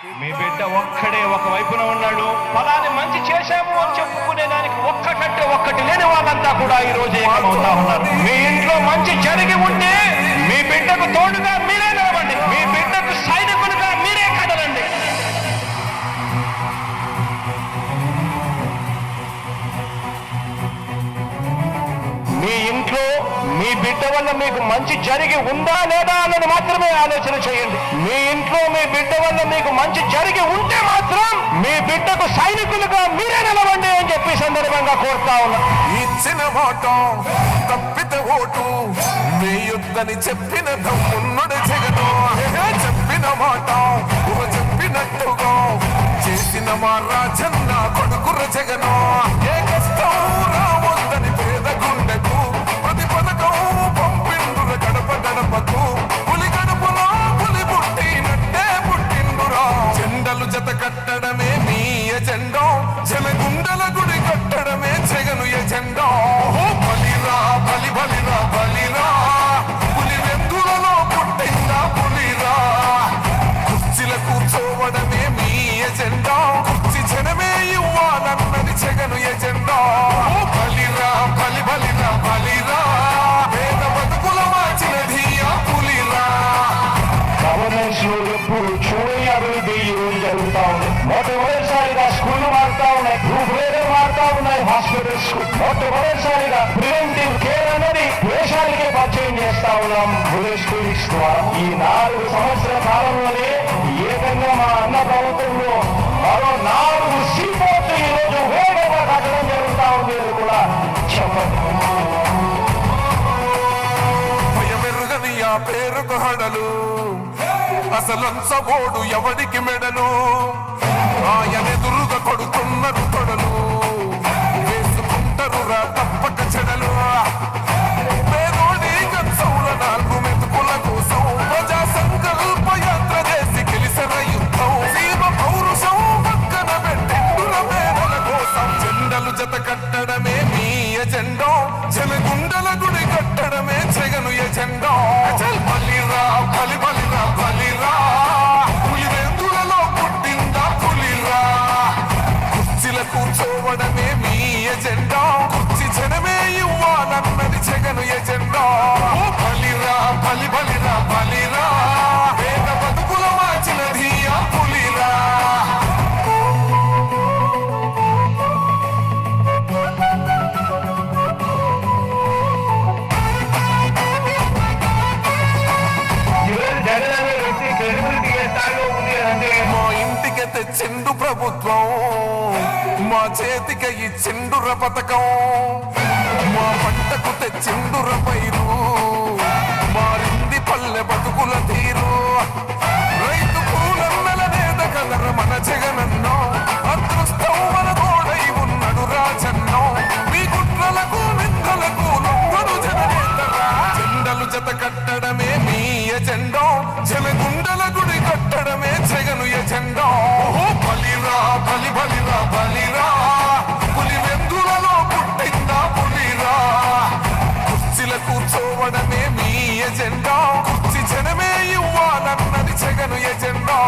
మీ బిడ్డ ఒక్కడే ఒక వైపున ఉన్నాడు. ఫలాన్ని మంచి చేశాము అని చెప్పుకునే దానికి ఒక్కటంటే ఒక్కటి లేని వాళ్ళంతా కూడా ఈ రోజు ఏకమవుతా ఉన్నారు. మీ ఇంట్లో మంచి జరిగి ఉంటే మీ బిడ్డకు తోడుగా మీరే నిలవండి. మీ బిడ్డకు సైనికులుగా మీరే కదలండి. మీ ఇంట్లో మీ బిడ్డ వల్ల మీకు మంచి జరిగి ఉందా లేదా అన్నది మాత్రమే ఆలోచన చేయండి. మీ ఇంట్లో మీ బిడ్డ వల్ల మీకు మంచి జరిగి ఉంటే మాత్రం మీ బిడ్డకు సైనికులుగా మీరే నిలవండి అని చెప్పి సందర్భంగా కోరుతా ఉన్నా. ఇచ్చిన మాట తప్పితే ఓటు వేయొద్దని చెప్పిన తమ్ముడు జగను, చెప్పిన మాట చెప్పినట్టుగా చేసిన మా రాజన్న కొడుకుర జగను. ఏ కష్టం రావద్దని పేద గుండెకు ప్రతి పథకం పంపిండుర గడప గడపకు. పులి గడపలో పులి పుట్టినట్టే పుట్టిండురా. జెండలు జత కట్టడమే మీ ఎజెండా, జనగుండల గుడి కట్టడమే జగను ఎజెండా. బలిరా బలి బలిరా బలిరా, పులి వెందులలో పుట్టిందా పులిరా. కుర్చీల కూర్చోవడమే మీ ఎజెండా, కుర్చీ జనమే ఇవ్వాలన్నది జగను ఎజెండా. బలిరా బలి బలిరా బలిరా, పేద బతుకుల మార్చినది ఆ పులిరా. గవర్నెన్స్ లో ఎప్పుడు చూడని అభివృద్ధి ఈ రోజు జరుగుతా ఉంది. మొట్టమొదటిసారిగా స్కూళ్లు మారుతా ఉన్నాయి, రూపురేఖలు మారుతా ఉన్నాయి, హాస్పిటల్స్. మొట్టమొదటిసారిగా ప్రివెంటివ్ కేర్ అనేది దేశానికే పరిచయం చేస్తా ఉన్నాం విలేజ్ క్లినిక్స్ ద్వారా. ఈ 4 సంవత్సరాల కాలంలోనే ఏకంగా మా అన్న ప్రభుత్వంలో మరో 4 సీపోర్ట్లు ఈ రోజు వేగంగా కట్టడం జరుగుతా ఉంది కూడా చెప్పండి. భయమెరుగని ఆ పేరుకు హడలు, అసలంచబోడు ఎవడికి మెడలు. ఆయనెదురుగా కొడుతున్నారు తొడలు, వేసుకుంటారు రా తప్పక చెడలు. పేదోడి కంచౌల 4 మెతుకుల కోసం ప్రజా సంకల్ప యాత్ర చేసి గెలిసిన యుద్ధం. సీమ పౌరుషం పక్కన పెట్టిండుల పేదల కోసం. జెండలు జత కట్టడమే మీ ఎజెండా, జనగుండల గుడి కట్టడమే జగను ఎజెండా. బలిరా బలి బలిరా బలిరా, పులి వెందులలో పుట్టిందా పులిరా. కుర్చీల కూర్చోవడమే మీ ఎజెండా, కుర్చీ జనమే ఇవ్వాలన్నది జగను ఎజెండా. బలిరా బలి బలిరా బలిరా, పేద బతుకుల మార్చినది ఆ పులిరా. మా ఇంటికి తెచ్చిండు ప్రభుత్వం, మా చేతికి ఇచ్చిండుర పథకం. మా పంటకు తెచ్చిండుర పైరు, మారింది పల్లె బతుకుల తీరు. రైతు పూలన్నల నేత కలర మన జగనన్నో, అదృష్టం మన తోడై ఉన్నాడు రాజన్నో. మీ కుట్రలకు నిందలకు లొంగడు జననేతరా. జెండలు జత కట్టడమే మీ ఎజెండా, జనగుండల గుడి కట్టడమే జగను ఎజెండా. బలిరా బలి బలిరా బలిరా, పులి వెందులలో పుట్టిందా పులిరా. కుర్చీల కూర్చోవడమే మీ ఎజెండా, కుర్చీ జనమే ఇవ్వాలన్నది జగను ఎజెండా.